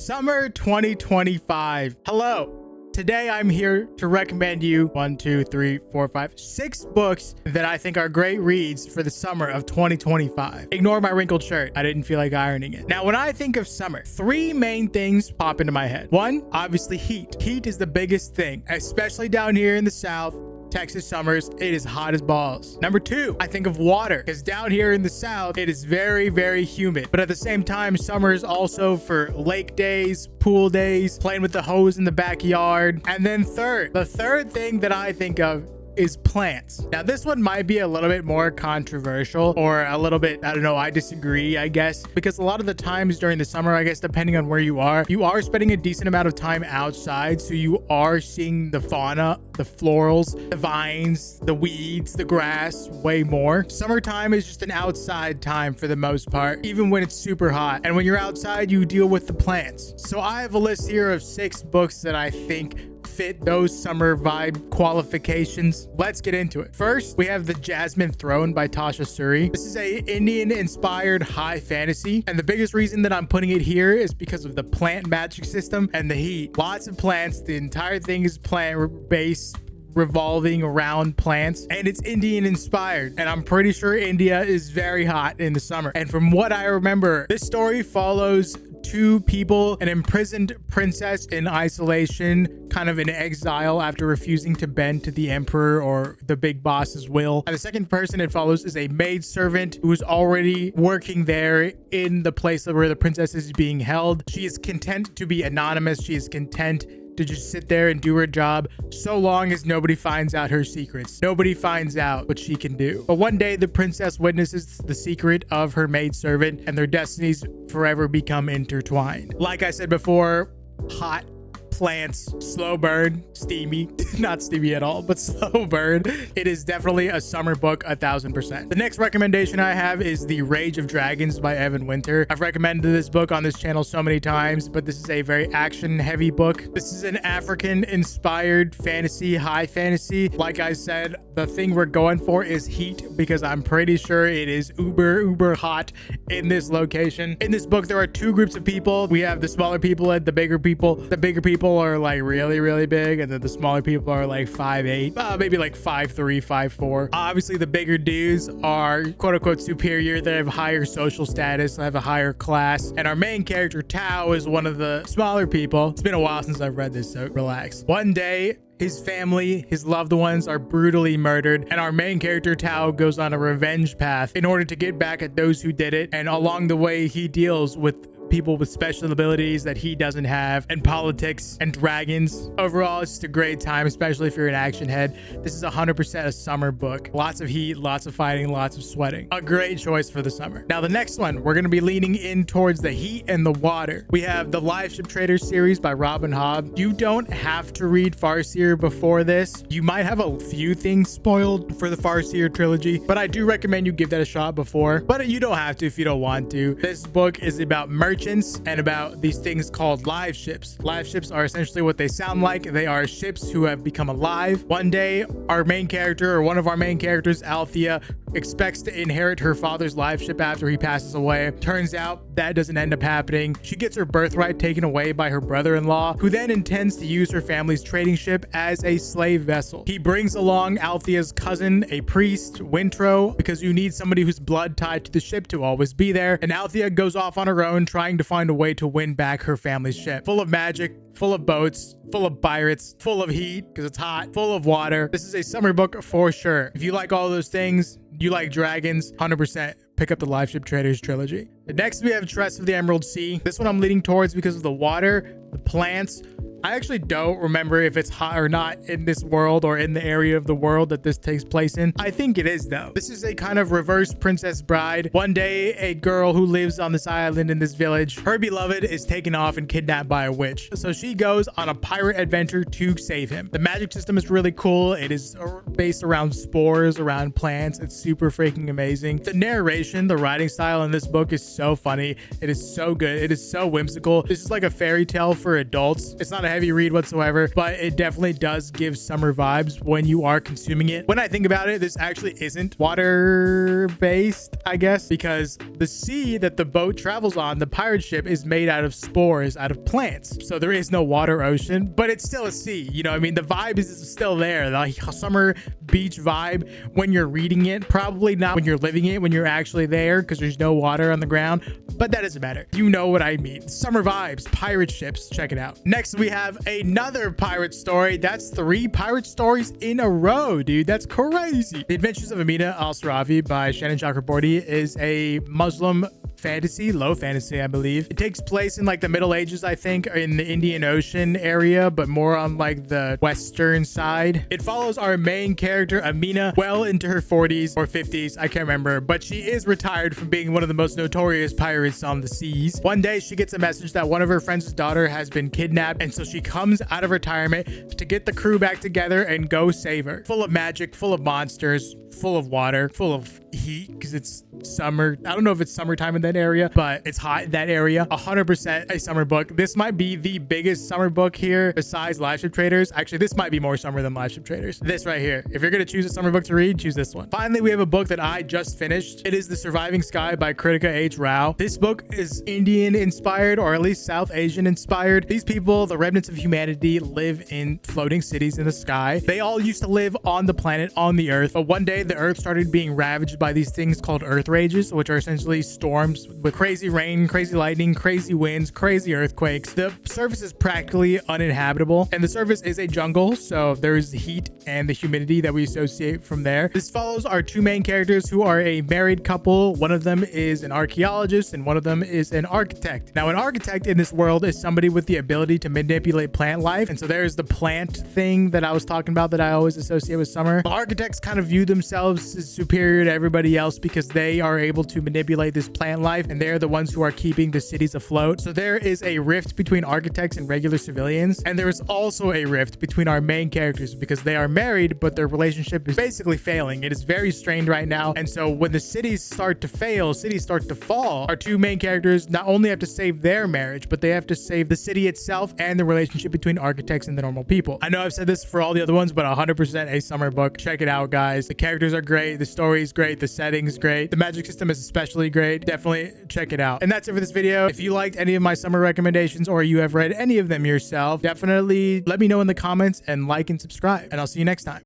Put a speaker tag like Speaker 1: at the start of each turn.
Speaker 1: Summer 2025. Hello. Today I'm here to recommend you 6 books that I think are great reads for the summer of 2025. Ignore my wrinkled shirt. I didn't feel like ironing it. Now, when I think of summer, 3 main things pop into my head. 1, obviously heat. Heat is the biggest thing, especially down here in the South. Texas summers, it is hot as balls. Number 2, I think of water, because down here in the South, it is very, very humid. But at the same time, summer is also for lake days, pool days, playing with the hose in the backyard. And then the third thing that I think of is plants. Now, this one might be a little bit more controversial or a little bit, I don't know, I disagree, I guess, because a lot of the times during the summer, I guess, depending on where you are spending a decent amount of time outside. So you are seeing the fauna, the florals, the vines, the weeds, the grass way more. Summertime is just an outside time for the most part, even when it's super hot. And when you're outside, you deal with the plants. So I have a list here of 6 books that I think fit those summer vibe qualifications. Let's get into it. First, we have the Jasmine Throne by Tasha Suri. This is a Indian inspired high fantasy, and the biggest reason that I'm putting it here is because of the plant magic system and the heat. Lots of plants. The entire thing is plant based, revolving around plants, and it's Indian inspired, and I'm pretty sure India is very hot in the summer. And from what I remember, this story follows 2 people: an imprisoned princess in isolation, kind of in exile after refusing to bend to the emperor or the big boss's will. And the second person it follows is a maidservant who is already working there in the place where the princess is being held. She is content to be anonymous. She is content to just sit there and do her job so long as nobody finds out her secrets. Nobody finds out what she can do. But one day the princess witnesses the secret of her maidservant, and their destinies forever become intertwined. Like I said before, hot plants, slow burn, steamy, not steamy at all, but slow burn. It is definitely a summer book, 1000%. The next recommendation I have is The Rage of Dragons by Evan Winter. I've recommended this book on this channel so many times, but this is a very action heavy book. This is an African inspired fantasy, high fantasy. Like I said, the thing we're going for is heat, because I'm pretty sure it is uber hot in this location. In this book, there are 2 groups of people. We have the smaller people and the bigger people. The bigger people are like really big, and then the smaller people are like 5'8", maybe like 5'3", 5'4". Obviously the bigger dudes are quote unquote superior. They have higher social status, they have a higher class, and our main character Tao is one of the smaller people. It's been a while since I've read this, so relax. One day, his family, his loved ones are brutally murdered, and our main character Tao goes on a revenge path in order to get back at those who did it. And along the way, he deals with people with special abilities that he doesn't have, and politics and dragons. Overall, it's just a great time, especially if you're an action head. This is 100% a summer book. Lots of heat, lots of fighting, lots of sweating. A great choice for the summer. Now, the next one, we're going to be leaning in towards the heat and the water. We have the Liveship Traders series by Robin Hobb. You don't have to read Farseer before this. You might have a few things spoiled for the Farseer trilogy, but I do recommend you give that a shot before. But you don't have to if you don't want to. This book is about merchants and about these things called live ships. Live ships are essentially what they sound like. They are ships who have become alive. One day, our main character, or one of our main characters, Althea, expects to inherit her father's live ship after he passes away. Turns out that doesn't end up happening. She gets her birthright taken away by her brother-in-law, who then intends to use her family's trading ship as a slave vessel. He brings along Althea's cousin, a priest, Wintro, because you need somebody whose blood tied to the ship to always be there. And Althea goes off on her own, trying to find a way to win back her family's ship. Full of magic, full of boats, full of pirates, full of heat because it's hot, full of water. This is a summer book for sure. If you like all those things, you like dragons, 100% pick up the Liveship Traders trilogy. Next, we have Tress of the Emerald Sea. This one I'm leaning towards because of the water, the plants. I actually don't remember if it's hot or not in this world or in the area of the world that this takes place in. I think it is, though. This is a kind of reverse Princess Bride. One day, a girl who lives on this island in this village, her beloved is taken off and kidnapped by a witch. So she goes on a pirate adventure to save him. The magic system is really cool. It is based around spores, around plants. It's super freaking amazing. The narration, the writing style in this book is so funny. It is so good. It is so whimsical. This is like a fairy tale for adults. It's not a heavy read whatsoever, but it definitely does give summer vibes when you are consuming it. When I think about it, this actually isn't water based, I guess, because the sea that the boat travels on, the pirate ship, is made out of spores, out of plants. So there is no water ocean, but it's still a sea. You know what I mean? The vibe is still there. The summer beach vibe when you're reading it, probably not when you're living it, when you're actually there, because there's no water on the ground, but that doesn't matter. You know what I mean. Summer vibes, pirate ships. Check it out. Next, we have another pirate story. That's 3 pirate stories in a row, dude. That's crazy. The Adventures of Amina Al-Sirafi by Shannon Chakraborty is a Muslim fantasy, low fantasy, I believe. It takes place in like the Middle Ages, I think, in the Indian Ocean area, but more on like the western side. It follows our main character, Amina, well into her 40s or 50s, I can't remember, but she is retired from being one of the most notorious pirates on the seas. One day, she gets a message that one of her friend's daughter has been kidnapped, and so she comes out of retirement to get the crew back together and go save her. Full of magic, full of monsters, full of water, full of heat, because it's summer. I don't know if it's summertime in that area, but it's hot in that area. 100% a summer book. This might be the biggest summer book here besides Liveship Traders. Actually, this might be more summer than Liveship Traders. This right here. If you're going to choose a summer book to read, choose this one. Finally, we have a book that I just finished. It is The Surviving Sky by Kritika H. Rao. This book is Indian inspired, or at least South Asian inspired. These people, the remnants of humanity, live in floating cities in the sky. They all used to live on the planet, on the earth, but one day the earth started being ravaged by these things called earth rages, which are essentially storms with crazy rain, crazy lightning, crazy winds, crazy earthquakes. The surface is practically uninhabitable, and the surface is a jungle, so there's the heat and the humidity that we associate from there. This follows our 2 main characters who are a married couple. One of them is an archaeologist and one of them is an architect. Now, an architect in this world is somebody with the ability to manipulate plant life, and so there's the plant thing that I was talking about that I always associate with summer. The architects kind of view themselves as superior to everybody else because they are able to manipulate this plant life, and they're the ones who are keeping the cities afloat. So there is a rift between architects and regular civilians, and there is also a rift between our main characters because they are married, but their relationship is basically failing. It is very strained right now, and so when the cities start to fail, cities start to fall, our 2 main characters not only have to save their marriage, but they have to save the city itself and the relationship between architects and the normal people. I know I've said this for all the other ones, but 100% a summer book. Check it out, guys. The characters are great, the story is great, the setting's great, the magic system is especially great. Definitely check it out. And that's it for this video. If you liked any of my summer recommendations or you have read any of them yourself, definitely let me know in the comments and like and subscribe, and I'll see you next time.